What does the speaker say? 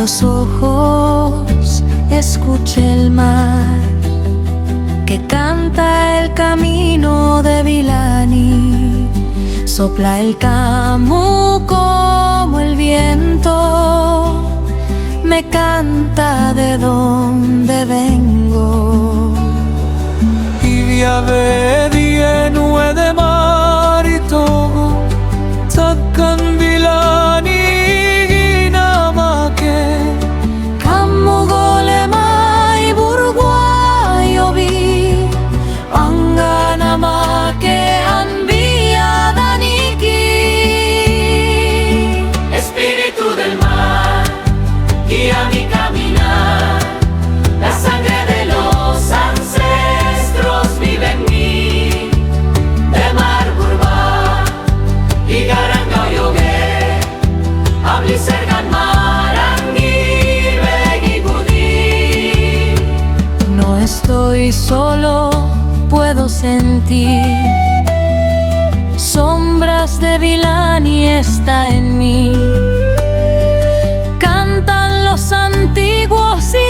los ojos escuché el mar que canta el camino de Villani. Sopla el camu como el viento, me canta de dónde vengo. Y via vedie nue de marito Takkan Villani ginamake Kamu golemai burguayo vi Anganamake anbiadaniki. Espíritu del mar, guía mi caminar. La sangre de los ancestros vive en mí. De mar burba y garanga yogue, habli sergan marangi begibudi. No estoy solo, puedo sentir sombras de Villani está en mí. Cantan los antiguos y